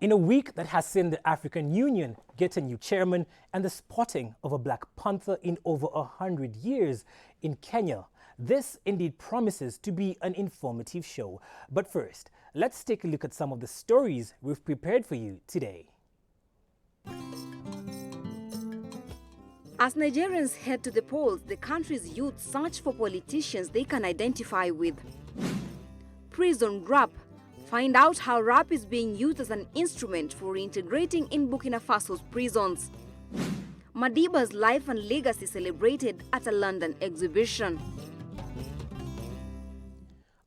In a week that has seen the African Union get a new chairman and the spotting of a black panther in over 100 years in Kenya, this indeed promises to be an informative show. But first, let's take a look at some of the stories we've prepared for you today. As Nigerians head to the polls, the country's youth search for politicians they can identify with. Prison rap. Find out how rap is being used as an instrument for reintegrating in Burkina Faso's prisons. MADIBA'S life and legacy celebrated at a London exhibition.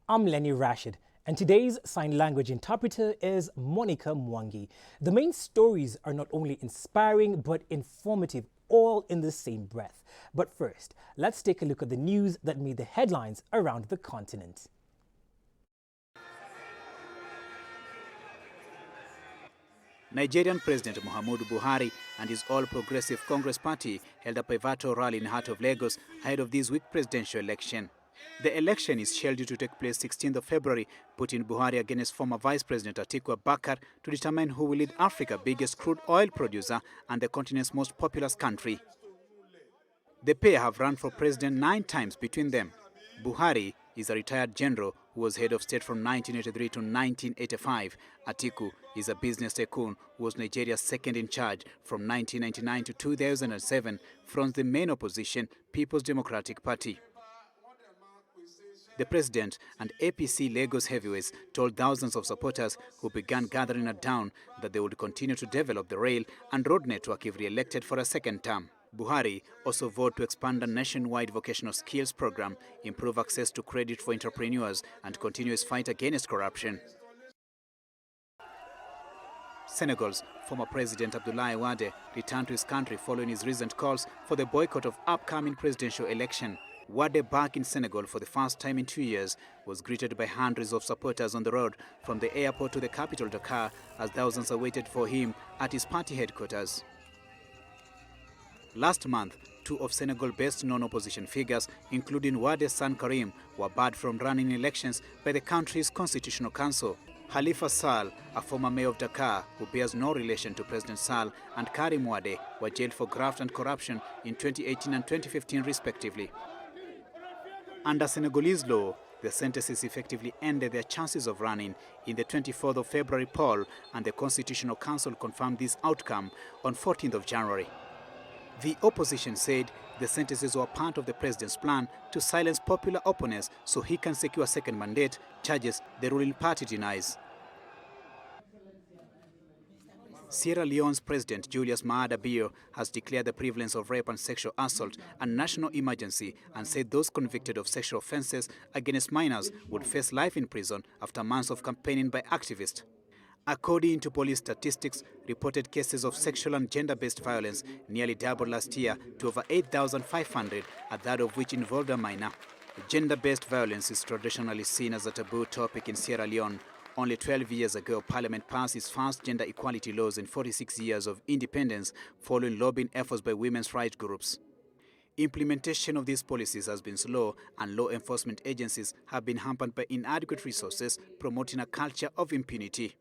I'm Lenny Rashid, and today's sign language interpreter is Monica Mwangi. The main stories are not only inspiring but informative, all in the same breath. But first, let's take a look at the news that made the headlines around the continent. Nigerian President Muhammadu Buhari and his All Progressive Congress Party held a pivotal rally in the heart of Lagos ahead of this week's presidential election. The election is scheduled to take place 16th of February, putting Buhari against former Vice President Atiku Abubakar to determine who will lead Africa's biggest crude oil producer and the continent's most populous country. The pair have run for president 9 times between them. Buhari is a retired general who was head of state from 1983 to 1985. Atiku is a business tycoon who was Nigeria's second in charge from 1999 to 2007 from the main opposition, People's Democratic Party. The president and APC Lagos heavyweights told thousands of supporters who began gathering at dawn that they would continue to develop the rail and road network if re-elected for a second term. Buhari also vowed to expand a nationwide vocational skills program, improve access to credit for entrepreneurs, and continue his fight against corruption. Senegal's former president Abdoulaye Wade returned to his country following his recent calls for the boycott of upcoming presidential election. Wade, back in Senegal for the first time in 2 years, was greeted by hundreds of supporters on the road from the airport to the capital Dakar as thousands awaited for him at his party headquarters. Last month, 2 of Senegal's best known opposition figures, including Wade's son Karim, were barred from running elections by the country's constitutional council. Khalifa Sall, a former mayor of Dakar who bears no relation to President Sall, and Karim Wade were jailed for graft and corruption in 2018 and 2015 respectively. Under Senegalese law, the sentences effectively ended their chances of running in the 24th of February poll, and the Constitutional Council confirmed this outcome on 14th of January. The opposition said the sentences were part of the president's plan to silence popular opponents so he can secure a second mandate, charges the ruling party denies. Sierra Leone's President Julius Maada Bio has declared the prevalence of rape and sexual assault a national emergency and said those convicted of sexual offences against minors would face life in prison after months of campaigning by activists. According to police statistics, reported cases of sexual and gender-based violence nearly doubled last year to over 8,500, a third of which involved a minor. Gender-based violence is traditionally seen as a taboo topic in Sierra Leone. Only 12 years ago, Parliament passed its first gender equality laws in 46 years of independence, following lobbying efforts by women's rights groups. Implementation of these policies has been slow, and law enforcement agencies have been hampered by inadequate resources, promoting a culture of impunity.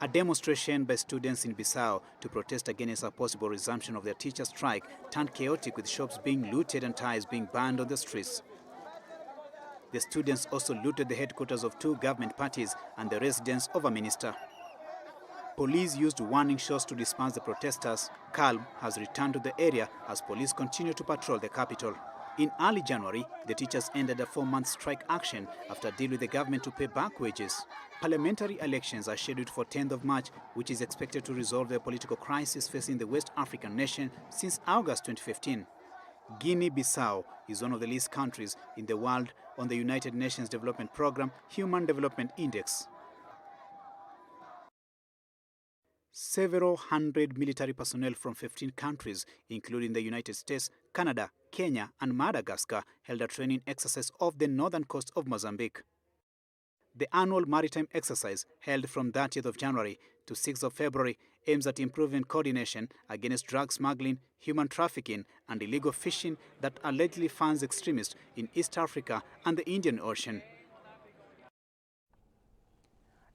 A demonstration by students in Bissau to protest against a possible resumption of their teacher strike turned chaotic, with shops being looted and tires being burned on the streets. The students also looted the headquarters of 2 government parties and the residence of a minister. Police used warning shots to disperse the protesters. Calm has returned to the area as police continue to patrol the capital. In early January, the teachers ended a 4-month strike action after a deal with the government to pay back wages. Parliamentary elections are scheduled for 10th of March, which is expected to resolve the political crisis facing the West African nation since August 2015. Guinea-Bissau is one of the least countries in the world on the United Nations Development Programme Human Development Index. Several hundred military personnel from 15 countries, including the United States, Canada, Kenya, and Madagascar, held a training exercise off the northern coast of Mozambique. The annual maritime exercise, held from 30th of January to 6th of February, aims at improving coordination against drug smuggling, human trafficking, and illegal fishing that allegedly funds extremists in East Africa and the Indian Ocean.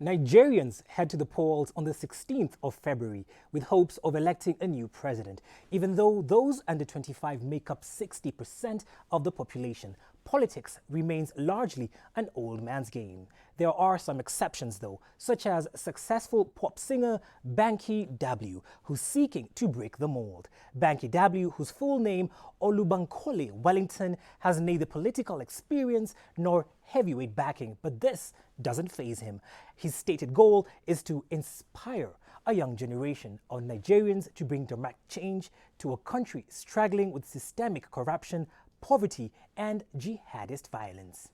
Nigerians head to the polls on the 16th of February with hopes of electing a new president. Even though those under 25 make up 60% of the population, politics remains largely an old man's game. There are some exceptions though, such as successful pop singer Banky W, who's seeking to break the mold. Banky W, whose full name Olubankole Wellington, has neither political experience nor heavyweight backing, but this doesn't faze him. His stated goal is to inspire a young generation of Nigerians to bring dramatic change to a country struggling with systemic corruption, poverty, and jihadist violence.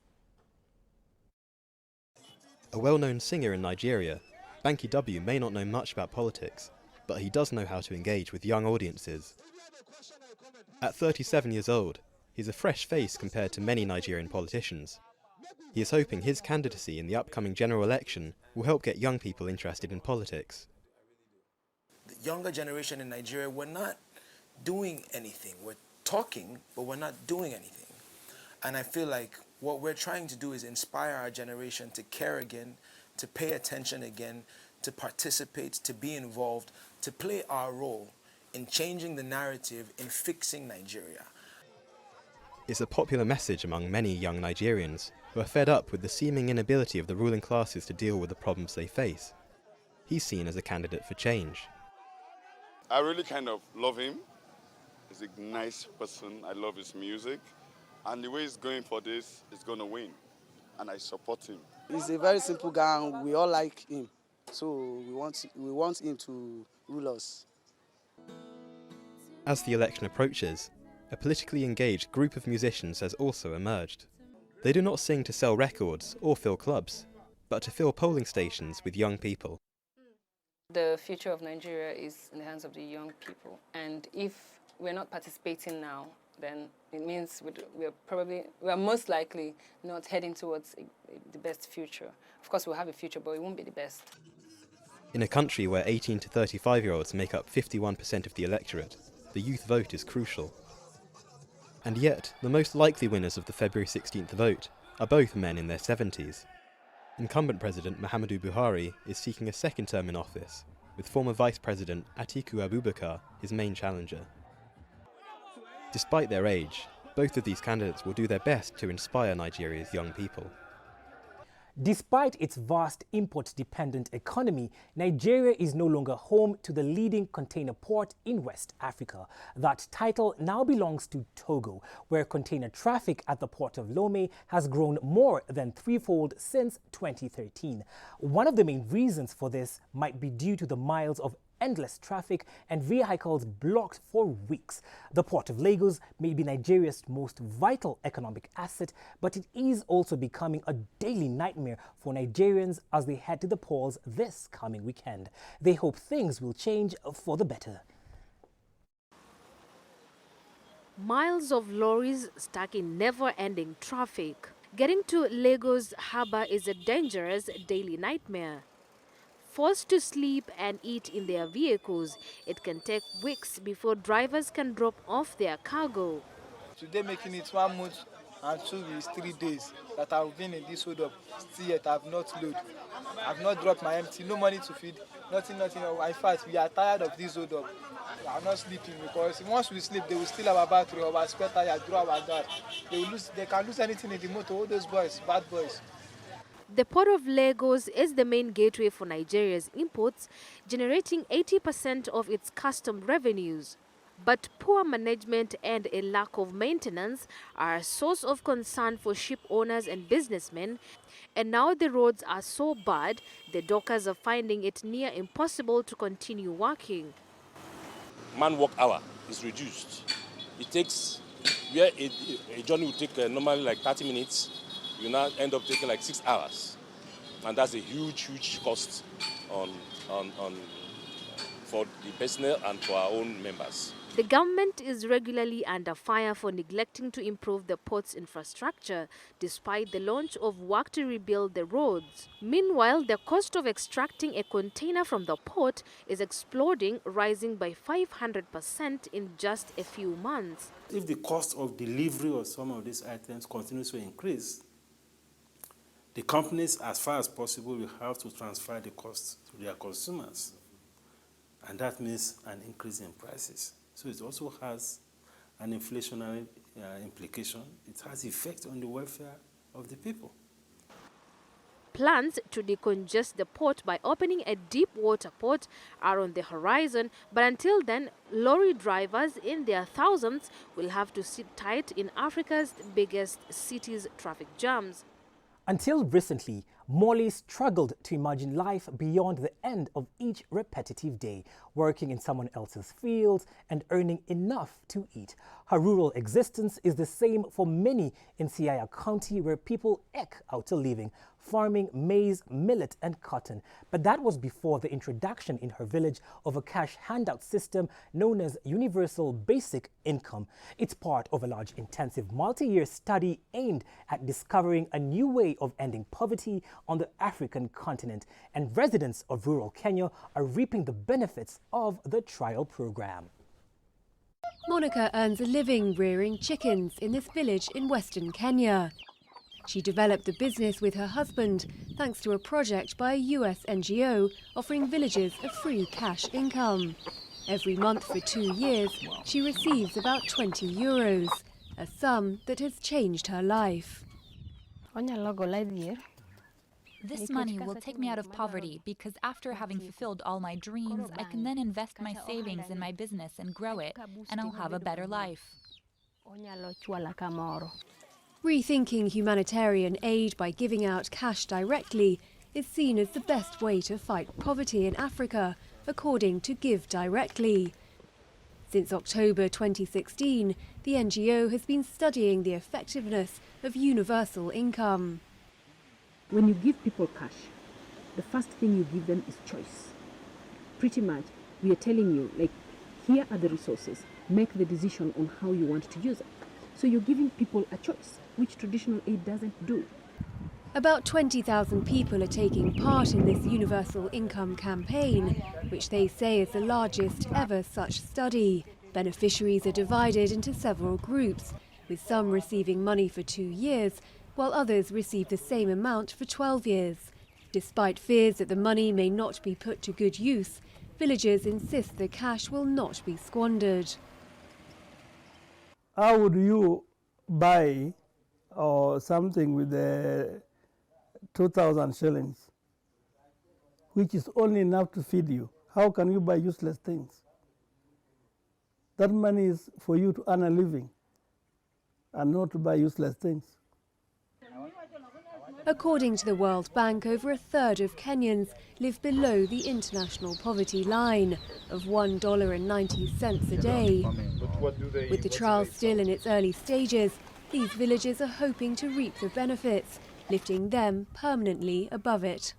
A well-known singer in Nigeria, Banky W may not know much about politics, but he does know how to engage with young audiences. At 37 years old, he's a fresh face compared to many Nigerian politicians. He is hoping his candidacy in the upcoming general election will help get young people interested in politics. The younger generation in Nigeria, we're not doing anything. We're talking, but we're not doing anything. And I feel like what we're trying to do is inspire our generation to care again, to pay attention again, to participate, to be involved, to play our role in changing the narrative, in fixing Nigeria. It's a popular message among many young Nigerians who are fed up with the seeming inability of the ruling classes to deal with the problems they face. He's seen as a candidate for change. I really kind of love him. He's a nice person. I love his music. And the way he's going for this, he's going to win. And I support him. He's a very simple guy and we all like him. So we want him to rule us. As the election approaches, a politically engaged group of musicians has also emerged. They do not sing to sell records or fill clubs, but to fill polling stations with young people. The future of Nigeria is in the hands of the young people. And if we're not participating now, then it means we are most likely not heading towards the best future. Of course, we'll have a future, but it won't be the best. In a country where 18 to 35-year-olds make up 51% of the electorate, the youth vote is crucial. And yet, the most likely winners of the February 16th vote are both men in their 70s. Incumbent President Muhammadu Buhari is seeking a second term in office, with former Vice President Atiku Abubakar his main challenger. Despite their age, both of these candidates will do their best to inspire Nigeria's young people. Despite its vast import-dependent economy, Nigeria is no longer home to the leading container port in West Africa. That title now belongs to Togo, where container traffic at the port of Lomé has grown more than threefold since 2013. One of the main reasons for this might be due to the miles of endless traffic and vehicles blocked for weeks. The Port of Lagos may be Nigeria's most vital economic asset, but it is also becoming a daily nightmare for Nigerians as they head to the polls this coming weekend. They hope things will change for the better. Miles of lorries stuck in never-ending traffic. Getting to Lagos Harbour is a dangerous daily nightmare. Forced to sleep and eat in their vehicles, it can take weeks before drivers can drop off their cargo. Today making it 1 month and 2 weeks, 3 days that I've been in this hold up. Still yet I've not loaded. I've not dropped my empty, no money to feed, nothing. In fact, we are tired of this hold up. I'm not sleeping because once we sleep, they will steal our battery, our spare tire, throw our guard. They can lose anything in the motor, all those boys, bad boys. The Port of Lagos is the main gateway for Nigeria's imports, generating 80% of its custom revenues. But poor management and a lack of maintenance are a source of concern for ship owners and businessmen. And now the roads are so bad, the dockers are finding it near impossible to continue working. Man-work hour is reduced. It takes, where a journey would take normally like 30 minutes, you now end up taking like 6 hours. And that's a huge cost for the personnel and for our own members. The government is regularly under fire for neglecting to improve the port's infrastructure, despite the launch of work to rebuild the roads. Meanwhile, the cost of extracting a container from the port is exploding, rising by 500% in just a few months. If the cost of delivery of some of these items continues to increase, The companies, as far as possible, will have to transfer the cost to their consumers. And that means an increase in prices. So it also has an inflationary implication. It has effect on the welfare of the people. Plans to decongest the port by opening a deep water port are on the horizon, but until then, lorry drivers in their thousands will have to sit tight in Africa's biggest cities' traffic jams. Until recently, Molly struggled to imagine life beyond the end of each repetitive day, working in someone else's fields and earning enough to eat. Her rural existence is the same for many in Siaya County, where people eke out a living, farming maize, millet and cotton. But that was before the introduction in her village of a cash handout system known as Universal Basic Income. It's part of a large intensive multi-year study aimed at discovering a new way of ending poverty on the African continent, and residents of rural Kenya are reaping the benefits of the trial program. Monica earns a living rearing chickens in this village in western Kenya. She developed the business with her husband thanks to a project by a US NGO offering villagers a free cash income. Every month for 2 years, she receives about €20, a sum that has changed her life. This money will take me out of poverty because after having fulfilled all my dreams, I can then invest my savings in my business and grow it, and I'll have a better life. Rethinking humanitarian aid by giving out cash directly is seen as the best way to fight poverty in Africa, according to Give Directly. Since October 2016, the NGO has been studying the effectiveness of universal income. When you give people cash, the first thing you give them is choice. Pretty much, we are telling you, like, here are the resources. Make the decision on how you want to use it. So you're giving people a choice, which traditional aid doesn't do. About 20,000 people are taking part in this universal income campaign, which they say is the largest ever such study. Beneficiaries are divided into several groups, with some receiving money for 2 years, while others receive the same amount for 12 years. Despite fears that the money may not be put to good use, villagers insist the cash will not be squandered. How would you buy something with 2,000 shillings, which is only enough to feed you? How can you buy useless things? That money is for you to earn a living and not to buy useless things. According to the World Bank, over a third of Kenyans live below the international poverty line of $1.90 a day. With the trial still in its early stages, these villagers are hoping to reap the benefits, lifting them permanently above it.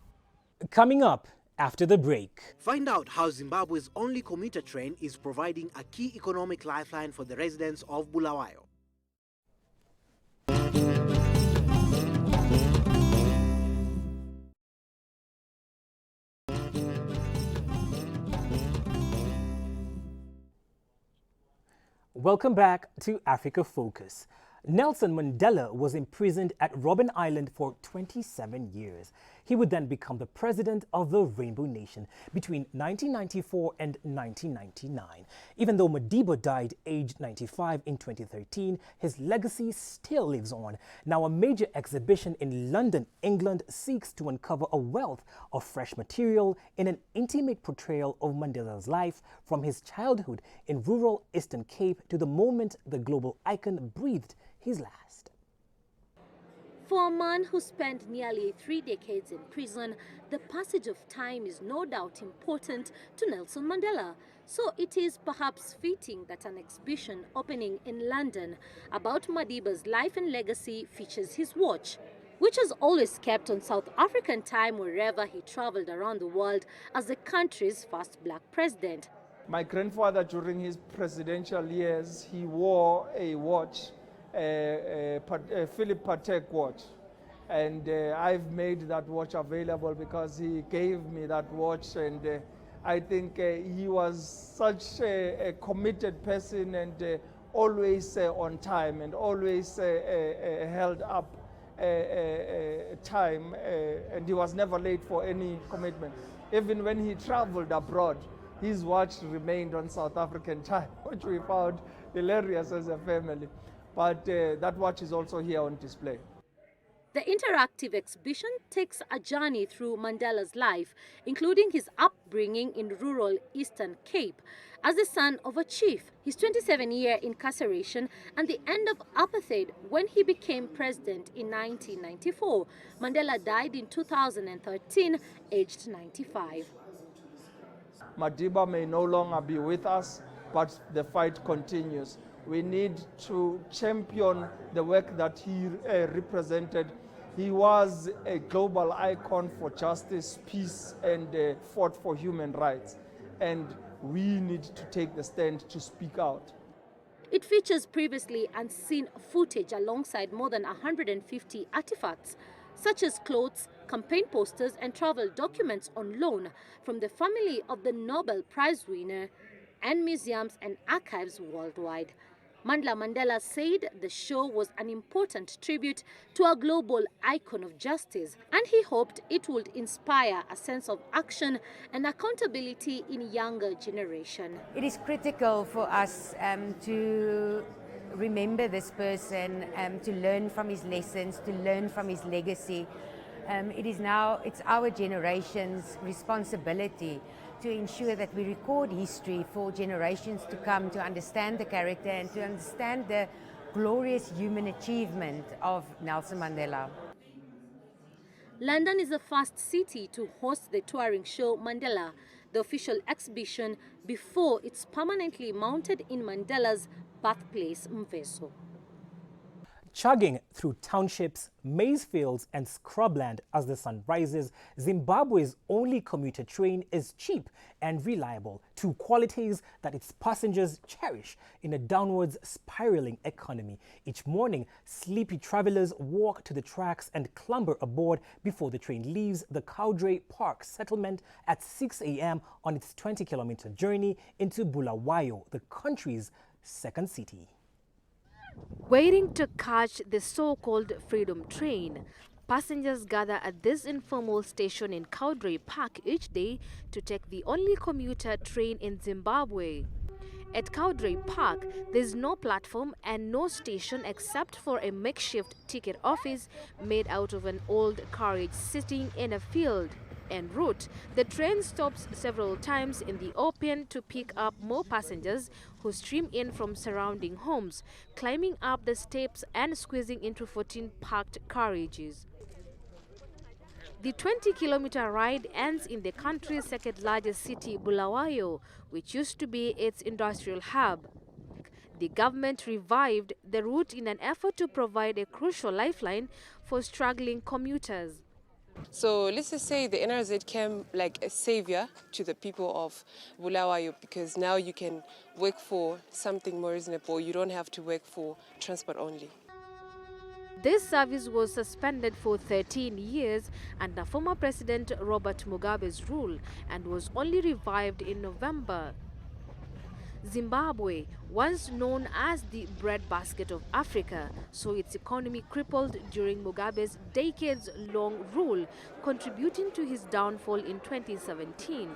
Coming up after the break. Find out how Zimbabwe's only commuter train is providing a key economic lifeline for the residents of Bulawayo. Welcome back to Africa Focus. Nelson Mandela was imprisoned at Robben Island for 27 years. He would then become the president of the Rainbow Nation between 1994 and 1999. Even though Madiba died aged 95 in 2013, his legacy still lives on. Now, a major exhibition in London, England, seeks to uncover a wealth of fresh material in an intimate portrayal of Mandela's life from his childhood in rural Eastern Cape to the moment the global icon breathed his last. For a man who spent nearly 3 decades in prison, the passage of time is no doubt important to Nelson Mandela. So it is perhaps fitting that an exhibition opening in London about Madiba's life and legacy features his watch, which was always kept on South African time wherever he traveled around the world as the country's first black president. My grandfather, during his presidential years, he wore a watch, a Philip Patek watch, and I've made that watch available because he gave me that watch, and I think he was such a committed person and always on time and always held up time, and he was never late for any commitment. Even when he traveled abroad, his watch remained on South African time, which we found hilarious as a family. But that watch is also here on display. The interactive exhibition takes a journey through Mandela's life, including his upbringing in rural Eastern Cape as the son of a chief, his 27-year incarceration, and the end of apartheid when he became president in 1994. Mandela died in 2013, aged 95. Madiba may no longer be with us, but the fight continues. We need to champion the work that he represented. He was a global icon for justice, peace, and fought for human rights. And we need to take the stand to speak out. It features previously unseen footage alongside more than 150 artifacts, such as clothes, campaign posters, and travel documents on loan from the family of the Nobel Prize winner, and museums and archives worldwide. Mandela said the show was an important tribute to a global icon of justice, and he hoped it would inspire a sense of action and accountability in younger generation. It is critical for us to remember this person, to learn from his lessons, to learn from his legacy. It's our generation's responsibility to ensure that we record history for generations to come, to understand the character and to understand the glorious human achievement of Nelson Mandela. London is the first city to host the touring show Mandela, the official exhibition before it's permanently mounted in Mandela's birthplace, Mvezo. Chugging through townships, maize fields and scrubland as the sun rises, Zimbabwe's only commuter train is cheap and reliable, two qualities that its passengers cherish in a downwards spiraling economy. Each morning, sleepy travelers walk to the tracks and clamber aboard before the train leaves the Caudray Park settlement at 6 a.m. on its 20-kilometer journey into Bulawayo, the country's second city. Waiting to catch the so-called Freedom Train, passengers gather at this informal station in Caudray Park each day to take the only commuter train in Zimbabwe. At Caudray Park, there's no platform and no station except for a makeshift ticket office made out of an old carriage sitting in a field. En route, the train stops several times in the open to pick up more passengers who stream in from surrounding homes, climbing up the steps and squeezing into 14 parked carriages. The 20-kilometer ride ends in the country's second largest city, Bulawayo, which used to be its industrial hub. The government revived the route in an effort to provide a crucial lifeline for struggling commuters. So let's just say the NRZ came like a savior to the people of Bulawayo, because now you can work for something more reasonable. You don't have to work for transport only. This service was suspended for 13 years under former President Robert Mugabe's rule and was only revived in November. Zimbabwe, once known as the breadbasket of Africa, saw its economy crippled during Mugabe's decades-long rule, contributing to his downfall in 2017.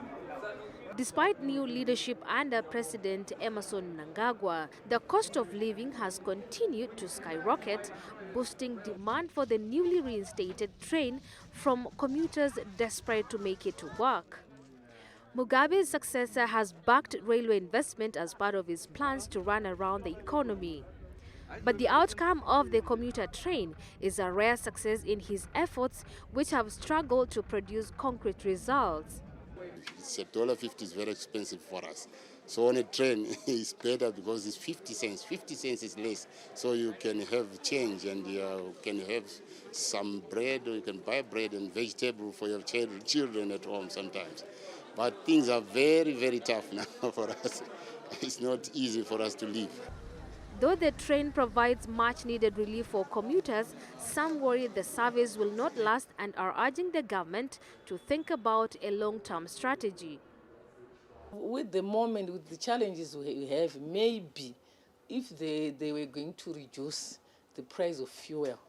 Despite new leadership under President Emmerson Mnangagwa, the cost of living has continued to skyrocket, boosting demand for the newly reinstated train from commuters desperate to make it to work. Mugabe's successor has backed railway investment as part of his plans to run around the economy. But the outcome of the commuter train is a rare success in his efforts, which have struggled to produce concrete results. It's $1.50 is very expensive for us. So on a train, it's better because it's 50 cents. 50 cents is less. So you can have change and you can have some bread, or you can buy bread and vegetable for your children at home sometimes. But things are very, very tough now for us. It's not easy for us to live. Though the train provides much-needed relief for commuters, some worry the service will not last and are urging the government to think about a long-term strategy. With the moment, with the challenges we have, maybe if they were going to reduce the price of fuel,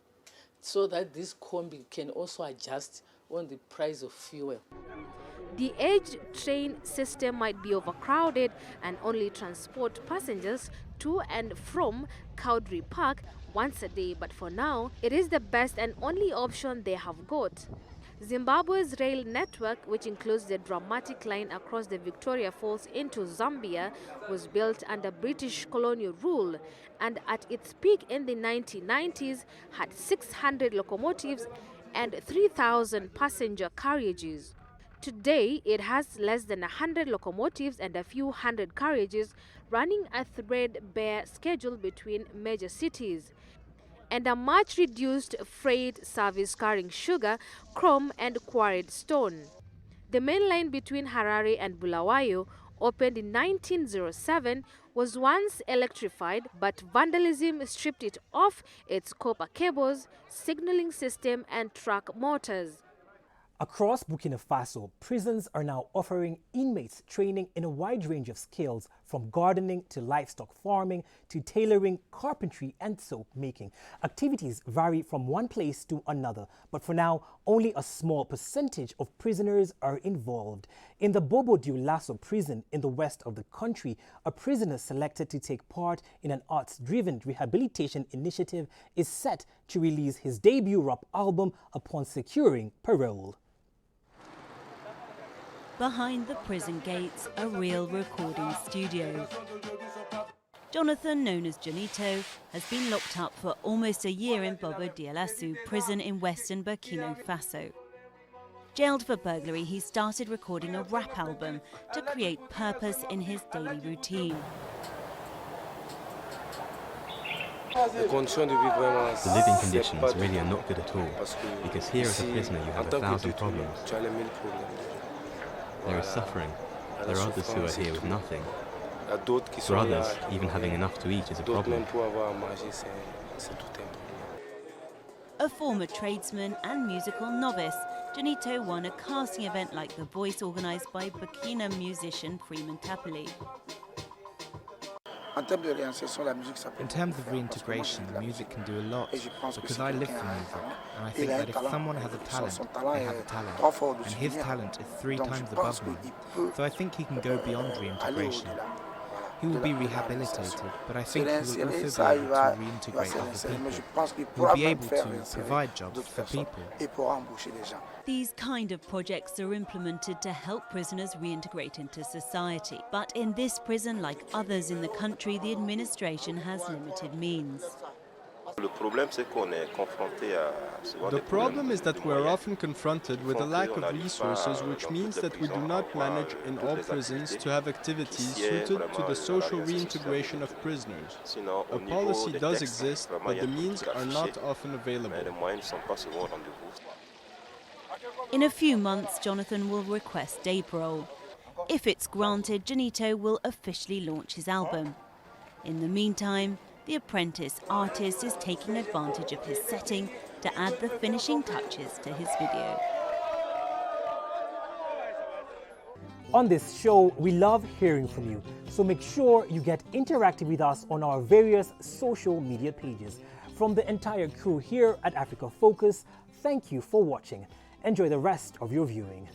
so that this combi can also adjust on the price of fuel. The aged train system might be overcrowded and only transport passengers to and from Cowdrey Park once a day, but for now, it is the best and only option they have got. Zimbabwe's rail network, which includes the dramatic line across the Victoria Falls into Zambia, was built under British colonial rule and at its peak in the 1990s had 600 locomotives and 3,000 passenger carriages. Today, it has less than 100 locomotives and a few hundred carriages running a threadbare schedule between major cities, and a much reduced freight service carrying sugar, chrome and quarried stone. The main line between Harare and Bulawayo, opened in 1907, was once electrified, but vandalism stripped it of its copper cables, signaling system and truck motors. Across Burkina Faso, prisons are now offering inmates training in a wide range of skills, from gardening to livestock farming to tailoring, carpentry and soap making. Activities vary from one place to another, but for now, only a small percentage of prisoners are involved. In the Bobo Dioulasso prison in the west of the country, a prisoner selected to take part in an arts-driven rehabilitation initiative is set to release his debut rap album upon securing parole. Behind the prison gates, a real recording studio. Jonathan, known as Janito, has been locked up for almost a year in Bobo Dioulasso prison in western Burkina Faso. Jailed for burglary, he started recording a rap album to create purpose in his daily routine. The living conditions really are not good at all, because here as a prisoner you have 1,000 problems. There is suffering. There are others who are here with nothing. For others, even having enough to eat is a problem. A former tradesman and musical novice, Janito won a casting event like The Voice organised by Burkina musician Freeman Tapoli. In terms of reintegration, music can do a lot, because I live for music, and I think that if someone has a talent, they have a talent, and his talent is 3 times above mine, so I think he can go beyond reintegration. He will be rehabilitated, but I think he will also be able to reintegrate other people. He will be able to provide jobs for people. These kind of projects are implemented to help prisoners reintegrate into society. But in this prison, like others in the country, the administration has limited means. The problem is that we are often confronted with a lack of resources, which means that we do not manage in all prisons to have activities suited to the social reintegration of prisoners. A policy does exist, but the means are not often available. In a few months, Jonathan will request day parole. If it's granted, Janito will officially launch his album. In the meantime, the apprentice artist is taking advantage of his setting to add the finishing touches to his video. On this show, we love hearing from you, so make sure you get interactive with us on our various social media pages. From the entire crew here at Africa Focus, thank you for watching. Enjoy the rest of your viewing.